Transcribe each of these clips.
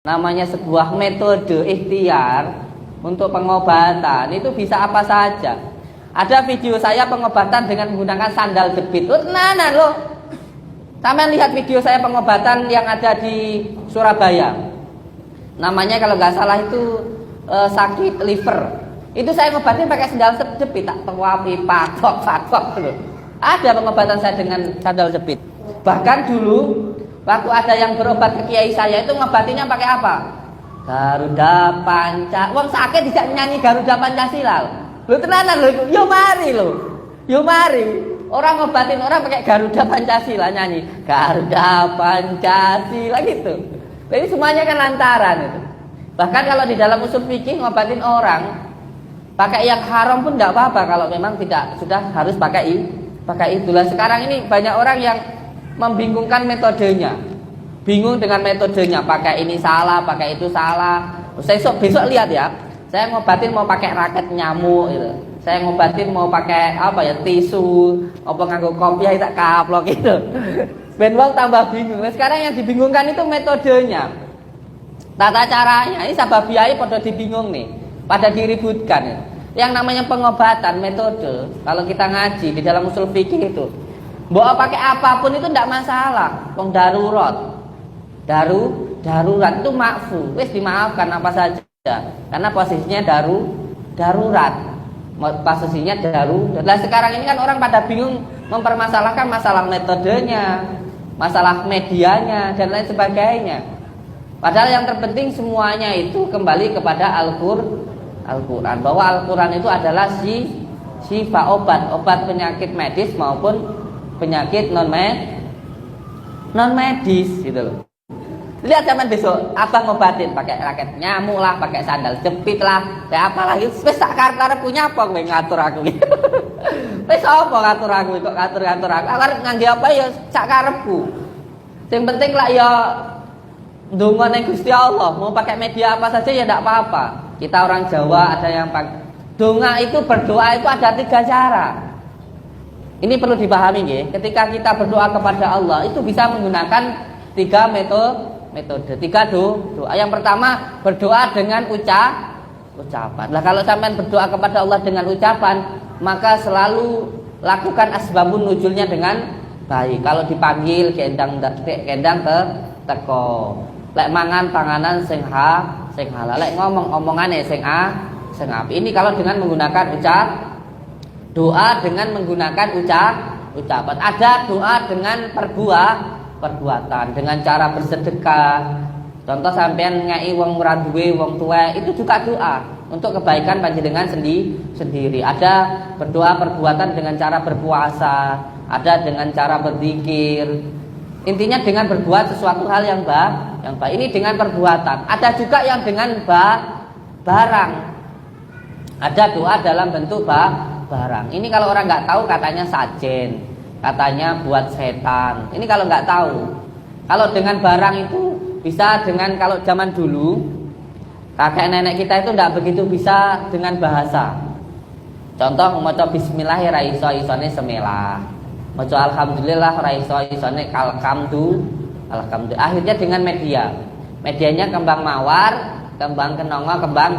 namanya sebuah metode ikhtiar untuk pengobatan itu bisa apa saja. Ada video saya pengobatan dengan menggunakan sandal jepit. Tenanan loh. Sampeyan lihat video saya pengobatan yang ada di Surabaya. Namanya kalau nggak salah itu sakit liver. Itu saya ngobatin pakai sandal jepit, tak tewapi patok loh. Ada pengobatan saya dengan sandal jepit. Bahkan dulu waktu ada yang berobat ke kiai saya itu ngobatinya pakai apa? Garuda Panca. Wong sakit tidak nyanyi Garuda Pancasila. Lho tenanan lho, yo mari lho. Yo mari. Orang ngobatin orang pakai Garuda Pancasila, nyanyi Garuda Pancasila gitu. Jadi semuanya kan lantaran itu. Bahkan kalau di dalam usul fikih ngobatin orang pakai yang haram pun tidak apa-apa kalau memang tidak sudah harus pakai itulah. Sekarang ini banyak orang yang membingungkan metodenya. Bingung dengan metodenya, pakai ini salah, pakai itu salah. Besok lihat ya. Saya ngobatin mau pakai raket nyamuk gitu. Saya ngobatin mau pakai apa ya, tisu, apa nganggo kopiah tak kaplok gitu. Ben wong tambah bingung. Nah, sekarang yang dibingungkan itu metodenya. Tata caranya. Ini sababiyai pada dibingung nih. Pada diributkan. Yang namanya pengobatan metode, kalau kita ngaji di dalam usul fikih itu, mau pakai apapun itu tidak masalah. Wong darurat. Darurat itu makfu. Wis dimaafkan apa saja. Karena posisinya darurat. Posisinya darurat. Nah, sekarang ini kan orang pada bingung mempermasalahkan masalah metodenya, masalah medianya dan lain sebagainya. Padahal yang terpenting semuanya itu kembali kepada Al-Quran. Bahwa Al-Quran itu adalah syifa, obat penyakit medis maupun penyakit non medis gitu loh. Lihat zaman besok abang ngobatin pakai raket nyamuk lah, pakai sandal jepit lah, kayak apa lagi. Wis sak karep punya apa kowe ngatur aku iki. Wis apa ngatur aku kok ngatur aku. Aku arep ngangge apa ya sak karepku. Sing penting lah ya ndonga ning Gusti Allah, mau pakai media apa saja ya tidak apa-apa. Kita orang Jawa ada yang pakai donga itu, berdoa itu ada 3 cara. Ini perlu dipahami ya. Ketika kita berdoa kepada Allah itu bisa menggunakan 3 metode, 3 doa. Yang pertama berdoa dengan ucapan. Lah kalau sampean berdoa kepada Allah dengan ucapan, maka selalu lakukan asbabun nuzulnya dengan baik. Kalau dipanggil gendang ke teko. Lek mangan panganan sing halal, lek ngomong omongane sing apik. Ini kalau dengan menggunakan doa dengan menggunakan ucapan. Ada doa dengan perbuatan, dengan cara bersedekah. Contoh sampean ngei wong ora duwe, wong tuwa, itu juga doa untuk kebaikan panjenengan sendiri. Ada berdoa perbuatan dengan cara berpuasa, ada dengan cara berzikir. Intinya dengan berbuat sesuatu hal yang baik. Ini dengan perbuatan. Ada juga yang dengan barang. Ada doa dalam bentuk barang. Ini kalau orang nggak tahu katanya sajen, katanya buat setan. Ini kalau nggak tahu. Kalau dengan barang itu bisa dengan, kalau zaman dulu kakek nenek kita itu nggak begitu bisa dengan bahasa. Contoh maca bismillah ra iso-isone semelah. Maca alhamdulillah ra iso-isone alhamdulillah. Akhirnya dengan medianya kembang mawar, kembang kenongo, kembang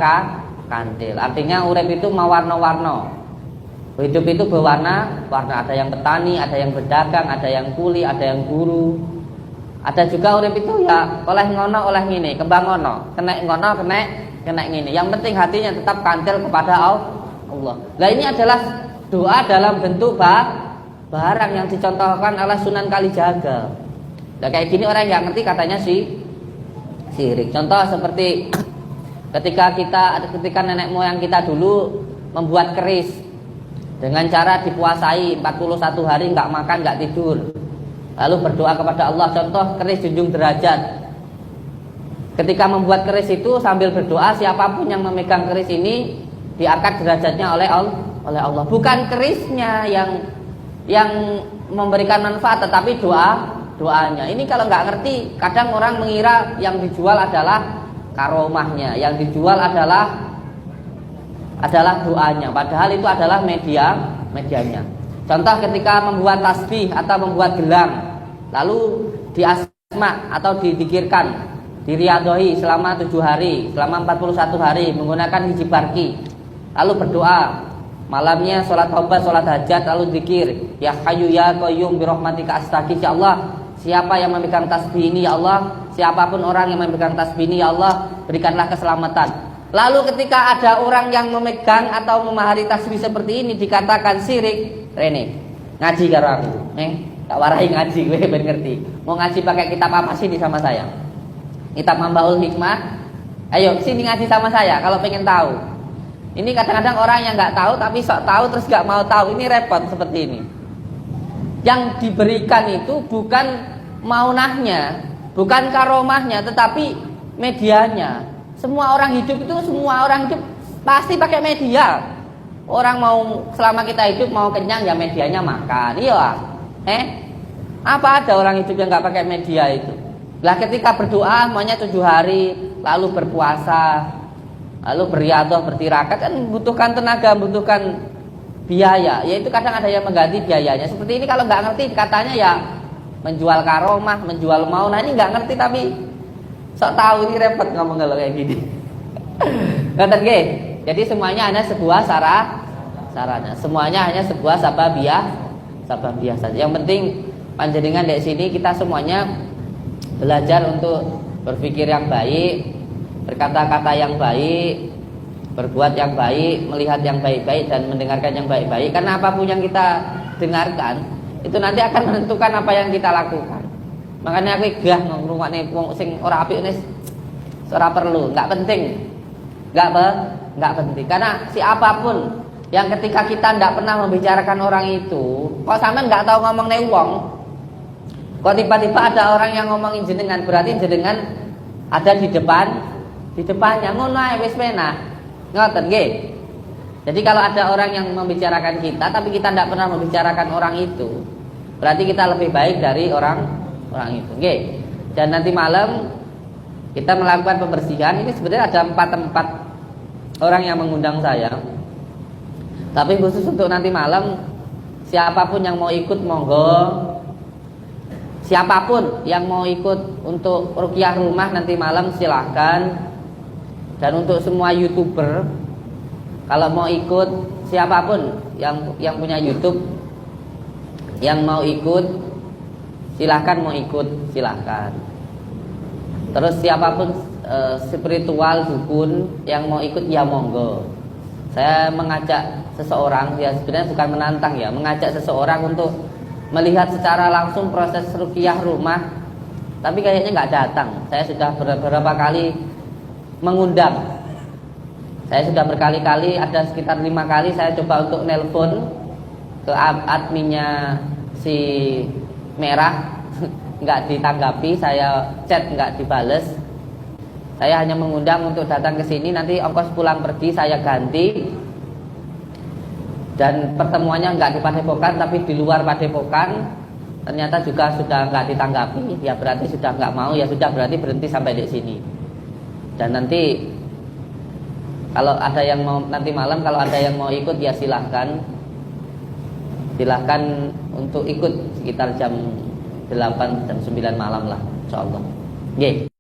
kantil. Artinya urip itu mawarna-warna. Hidup itu berwarna. Ada yang petani, ada yang berdagang, ada yang kuli, ada yang guru. Ada juga urip itu ya oleh ngono oleh ngene, kembang ngono, kena ngono, kena ngene. Yang penting hatinya tetap kantil kepada Allah. Nah, ini adalah doa dalam bentuk barang yang dicontohkan oleh Sunan Kalijaga. Nah, kayak gini orang yang ngerti katanya syirik. Contoh seperti ketika nenek moyang kita dulu membuat keris dengan cara dipuasai 41 hari nggak makan, nggak tidur. Lalu berdoa kepada Allah. Contoh keris junjung derajat. Ketika membuat keris itu sambil berdoa, siapapun yang memegang keris ini diangkat derajatnya oleh Allah. Bukan kerisnya yang memberikan manfaat, tetapi doanya. Ini kalau nggak ngerti, kadang orang mengira yang dijual adalah karomahnya, yang dijual adalah doanya. Padahal itu adalah medianya. Contoh ketika membuat tasbih atau membuat gelang, lalu diasma atau didikirkan diriadohi selama 7 hari, selama 41 hari menggunakan hiji barki, lalu berdoa. Malamnya sholat taubat, sholat hajat, lalu zikir, ya Hayyu ya Qayyum birahmatika astaghfir. Ya Allah, siapa yang memegang tasbih ini ya Allah, siapapun orang yang memegang tasbih ini ya Allah, berikanlah keselamatan. Lalu ketika ada orang yang memegang atau memahari tasbih seperti ini dikatakan syirik, Rene ngaji karo aku, tak warahi ngaji, gue ben ngerti. Mau ngaji pakai kitab apa sini sama saya? Kitab Mambaul Hikmah. Ayo sini ngaji sama saya kalau pengen tahu. Ini kadang-kadang orang yang nggak tahu tapi sok tahu terus nggak mau tahu, ini repot seperti ini. Yang diberikan itu bukan maunahnya, bukan karomahnya, tetapi medianya. Semua orang hidup pasti pakai media. Orang mau selama kita hidup mau kenyang ya medianya makan, iya. Apa ada orang hidup yang nggak pakai media itu? Lah ketika berdoa maunya 7 hari, lalu berpuasa, lalu beriadah, bertirakat, kan membutuhkan tenaga, membutuhkan biaya. Ya itu kadang ada yang mengganti biayanya. Seperti ini kalau nggak ngerti katanya ya menjual karomah, menjual mau. Nah ini nggak ngerti tapi sok tahu, ini repot ngomong kalau kayak gini. Ngerti nggih? Jadi semuanya hanya sebuah sarana. Semuanya hanya sebuah sababiyah saja. Yang penting panjenengan di sini kita semuanya belajar untuk berpikir yang baik, berkata-kata yang baik, berbuat yang baik, melihat yang baik-baik dan mendengarkan yang baik-baik. Karena apapun yang kita dengarkan itu nanti akan menentukan apa yang kita lakukan. Makanya aku gah ngrungokne wong sing ora apik wis ora perlu, enggak penting. Enggak penting. Karena siapapun yang ketika kita tidak pernah membicarakan orang itu, kok sampean enggak tahu ngomongne wong, kok tiba-tiba ada orang yang ngomongin jenengan, berarti jenengan ada di depannya, ngono ae wis penak. Ngoten nggih. Jadi kalau ada orang yang membicarakan kita tapi kita tidak pernah membicarakan orang itu, berarti kita lebih baik dari orang itu, nggih. Dan nanti malam kita melakukan pembersihan. Ini sebenarnya ada 4 tempat orang yang mengundang saya. Tapi khusus untuk nanti malam, siapapun yang mau ikut monggo. Siapapun yang mau ikut untuk ruqyah rumah nanti malam silahkan. Dan untuk semua YouTuber, kalau mau ikut, siapapun yang punya YouTube yang mau ikut silahkan, silahkan. Terus siapapun spiritual dukun yang mau ikut ya monggo. Saya mengajak seseorang, ya sebenarnya bukan menantang ya, mengajak seseorang untuk melihat secara langsung proses ruqyah rumah, tapi kayaknya nggak datang. Saya sudah beberapa kali mengundang. Saya sudah berkali-kali, ada sekitar 5 kali saya coba untuk nelpon ke adminnya si Merah, nggak ditanggapi. Saya chat nggak dibales. Saya hanya mengundang untuk datang ke sini, nanti ongkos pulang pergi saya ganti. Dan pertemuannya nggak di Padepokan tapi di luar Padepokan, ternyata juga sudah nggak ditanggapi. Ya berarti sudah nggak mau, ya sudah berarti berhenti sampai di sini. Dan nanti kalau ada yang mau nanti malam, kalau ada yang mau ikut ya silahkan untuk ikut sekitar jam 8 jam 9 malam lah, insyaallah. Nggih.